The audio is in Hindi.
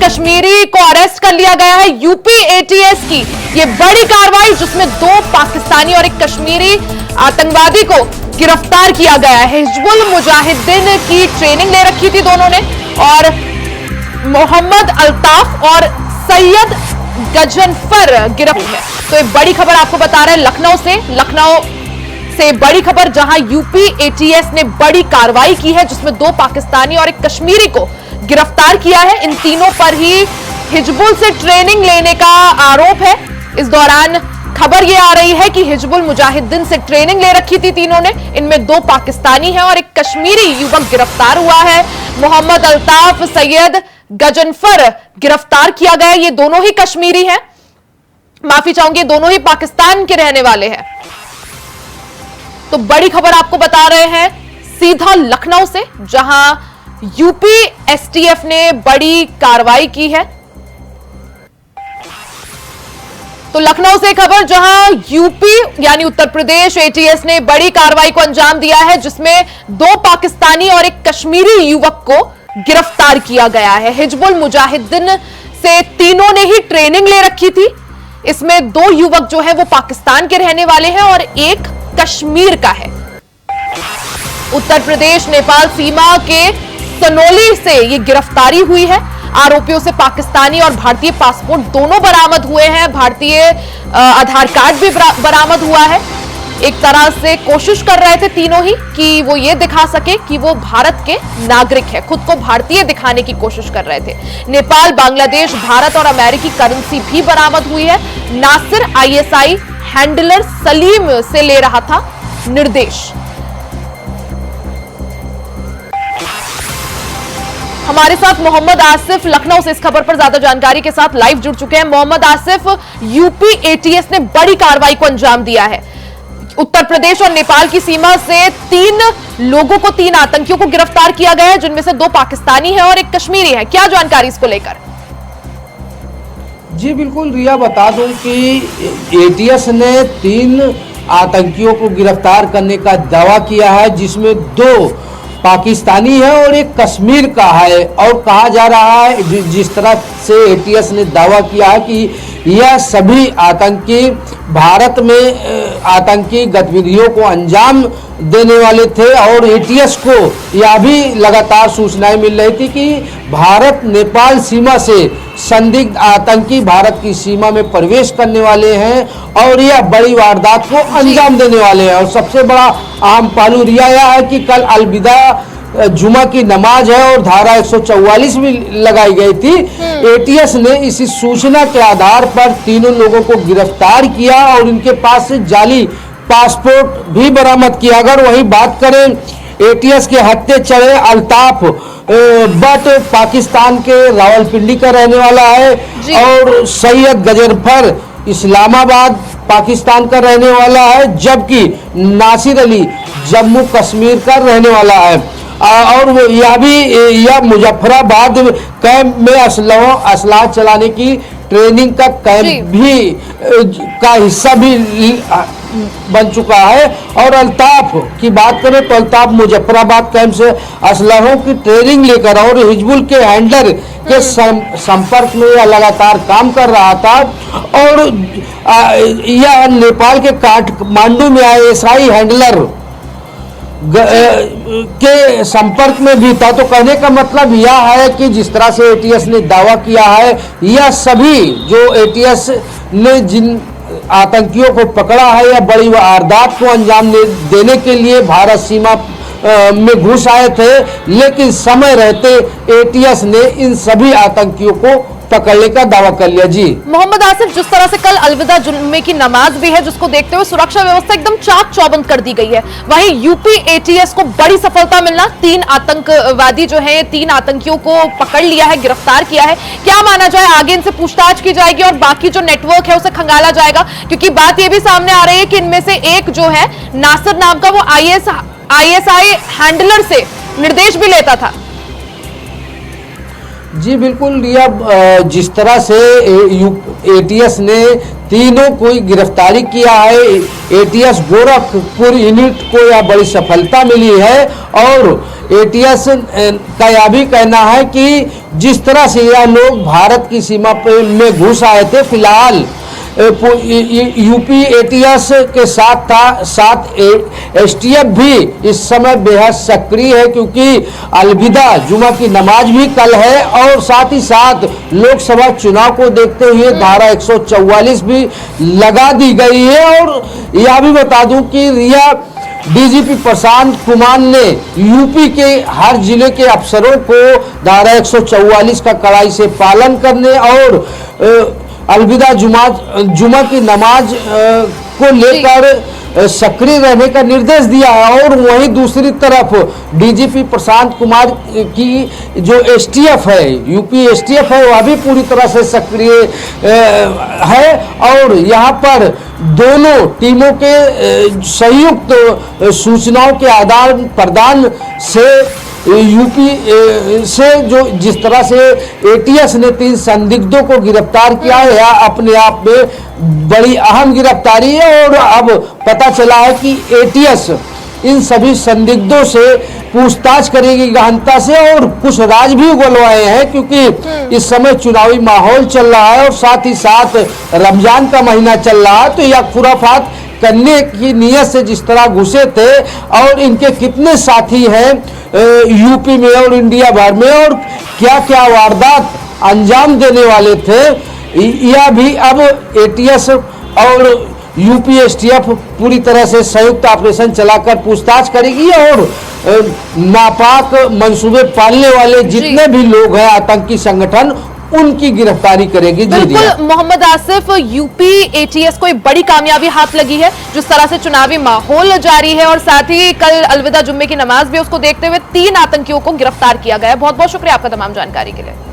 कश्मीरी को अरेस्ट कर लिया गया है। यूपी एटीएस की ये बड़ी कार्रवाई, जिसमें 2 पाकिस्तानी और एक कश्मीरी आतंकवादी को गिरफ्तार किया गया है। हिजबुल मुजाहिदीन की ट्रेनिंग ले रखी थी दोनों ने, और मोहम्मद अल्ताफ और सैयद गजनफर गिरफ्तार है। तो एक बड़ी खबर आपको बता रहे हैं लखनऊ से बड़ी खबर, जहां यूपी एटीएस ने बड़ी कार्रवाई की है, जिसमें 2 पाकिस्तानी और एक कश्मीरी को गिरफ्तार किया है। इन तीनों पर ही हिजबुल से ट्रेनिंग लेने का आरोप है। इस दौरान खबर यह आ रही है कि हिजबुल मुजाहिदीन से ट्रेनिंग ले रखी थी तीनों ने। इनमें 2 पाकिस्तानी हैं और एक कश्मीरी युवक गिरफ्तार हुआ है। मोहम्मद अल्ताफ, सैयद गजनफर गिरफ्तार किया गया। ये दोनों ही कश्मीरी हैं, माफी चाहूंगी, दोनों ही पाकिस्तान के रहने वाले हैं। तो बड़ी खबर आपको बता रहे हैं सीधा लखनऊ से, जहां यूपी एसटीएफ ने बड़ी कार्रवाई की है। तो लखनऊ से खबर, जहां यूपी यानी उत्तर प्रदेश एटीएस ने बड़ी कार्रवाई को अंजाम दिया है, जिसमें 2 पाकिस्तानी और एक कश्मीरी युवक को गिरफ्तार किया गया है। हिजबुल मुजाहिदीन से तीनों ने ही ट्रेनिंग ले रखी थी। इसमें 2 युवक जो है वो पाकिस्तान के रहने वाले हैं और एक कश्मीर का है। उत्तर प्रदेश नेपाल सीमा के सनोली से ये गिरफ्तारी हुई है। आरोपियों से पाकिस्तानी और भारतीय पासपोर्ट दोनों बरामद हुए हैं। भारतीय आधार कार्ड भी बरामद हुआ है। एक तरह से कोशिश कर रहे थे तीनों ही कि वो ये दिखा सके कि वो भारत के नागरिक है, खुद को भारतीय दिखाने की कोशिश कर रहे थे। नेपाल, बांग्लादेश, भारत और अमेरिकी करेंसी भी बरामद हुई है। नासिर आईएसआई हैंडलर सलीम से ले रहा था निर्देश। हमारे साथ मोहम्मद आसिफ लखनऊ से इस खबर पर ज्यादा जानकारी के साथ लाइव जुड़ चुके हैं। मोहम्मद आसिफ, यूपी एटीएस ने बड़ी कार्रवाई को अंजाम दिया है। उत्तर प्रदेश और नेपाल की सीमा से 3 लोगों को, 3 आतंकियों को गिरफ्तार किया गया है, जिनमें से 2 पाकिस्तानी हैं और एक कश्मीरी है। क्या जानकारी इसको लेकर? जी बिल्कुल रिया, बता दूं कि एटीएस ने 3 आतंकियों को गिरफ्तार करने का दावा किया है, जिसमें 2 पाकिस्तानी है और एक कश्मीर का है। और कहा जा रहा है, जिस तरह से एटीएस ने दावा किया है कि यह सभी आतंकी भारत में आतंकी गतिविधियों को अंजाम देने वाले थे। और एटीएस को यह भी लगातार सूचनाएं मिल रही थी कि भारत नेपाल सीमा से संदिग्ध आतंकी भारत की सीमा में प्रवेश करने वाले हैं और यह बड़ी वारदात को अंजाम देने वाले हैं। और सबसे बड़ा अहम पहलू रिया यह है कि कल अलविदा जुमा की नमाज है और धारा 144 भी लगाई गई थी। एटीएस ने इसी सूचना के आधार पर तीनों लोगों को गिरफ्तार किया और इनके पास से जाली पासपोर्ट भी बरामद किया। अगर वही बात करें एटीएस के हत्थे चढ़े अल्ताफ बट पाकिस्तान के रावलपिंडी का रहने वाला है और सैयद गजनफर इस्लामाबाद पाकिस्तान का रहने वाला है, जबकि नासिर अली जम्मू कश्मीर का रहने वाला है। और वो यह मुजफ्फराबाद कैंप में असलाह चलाने की ट्रेनिंग का कैंप भी का हिस्सा भी बन चुका है। और अल्ताफ की बात करें तो अल्ताफ मुजफ्फराबाद कैंप से असलहों की ट्रेनिंग लेकर और हिजबुल के हैंडलर के संपर्क में यह लगातार काम कर रहा था। और यह नेपाल के काठमांडू में आईएसआई हैंडलर के संपर्क में भी था। तो कहने का मतलब यह है कि जिस तरह से एटीएस ने दावा किया है, यह सभी जो एटीएस ने जिन आतंकियों को पकड़ा है, यह बड़ी वारदात को अंजाम देने के लिए भारत सीमा में घुस आए थे, लेकिन समय रहते एटीएस ने इन सभी आतंकियों को पकड़ने का दावा कर लिया। जी मोहम्मद आसिफ, जिस तरह से कल अलविदा जुम्मे की नमाज भी है, जिसको देखते हुए सुरक्षा व्यवस्था एकदम चाक चौबंद कर दी गई है, वहीं यूपी एटीएस को बड़ी सफलता मिलना, 3 आतंकवादी जो है, 3 आतंकियों को पकड़ लिया है, गिरफ्तार किया है। क्या माना जाए, आगे इनसे पूछताछ की जाएगी और बाकी जो नेटवर्क है उसे खंगाला जाएगा? क्योंकि बात यह भी सामने आ रही है कि इनमें से एक जो है नासिर नाम का, वो आईएसआई हैंडलर से निर्देश भी लेता था। जी बिल्कुल रिया, जिस तरह से एटीएस ने तीनों को गिरफ्तारी किया है, एटीएस गोरखपुर यूनिट को यह बड़ी सफलता मिली है। और एटीएस का यह भी कहना है कि जिस तरह से यह लोग भारत की सीमा में घुस आए थे, फिलहाल यूपी एटीएस के साथ एसटीएफ भी इस समय बेहद सक्रिय है, क्योंकि अलविदा जुमा की नमाज भी कल है और साथ ही साथ लोकसभा चुनाव को देखते हुए धारा 144 भी लगा दी गई है। और यह भी बता दूं कि रिया, डीजीपी प्रशांत कुमार ने यूपी के हर जिले के अफसरों को धारा 144 का कड़ाई से पालन करने और अलविदा जुमा की नमाज को लेकर सक्रिय रहने का निर्देश दिया है। और वहीं दूसरी तरफ डीजीपी प्रशांत कुमार की जो एसटीएफ है, यूपी एसटीएफ है, वह भी पूरी तरह से सक्रिय है। और यहाँ पर दोनों टीमों के संयुक्त सूचनाओं के आदान प्रदान से यूपी से जो जिस तरह से एटीएस ने 3 संदिग्धों को गिरफ्तार किया है, यह अपने आप में बड़ी अहम गिरफ्तारी है। और अब पता चला है कि एटीएस इन सभी संदिग्धों से पूछताछ करेगी गहनता से और कुछ राज भी उगलवाए हैं, क्योंकि इस समय चुनावी माहौल चल रहा है और साथ ही साथ रमजान का महीना चल रहा है। तो यह खुराफात करने की नीयत से जिस तरह घुसे थे और इनके कितने साथी हैं यूपी में और इंडिया भर में, और क्या क्या वारदात अंजाम देने वाले थे, यह भी अब एटीएस और यूपी एसटीएफ पूरी तरह से संयुक्त ऑपरेशन चलाकर पूछताछ करेगी। और नापाक मंसूबे पालने वाले जितने भी लोग हैं आतंकी संगठन, उनकी गिरफ्तारी करेगी। बिल्कुल मोहम्मद आसिफ, यूपी एटीएस को एक बड़ी कामयाबी हाथ लगी है। जिस तरह से चुनावी माहौल जारी है और साथ ही कल अलविदा जुम्मे की नमाज भी, उसको देखते हुए 3 आतंकियों को गिरफ्तार किया गया है। बहुत बहुत शुक्रिया आपका तमाम जानकारी के लिए।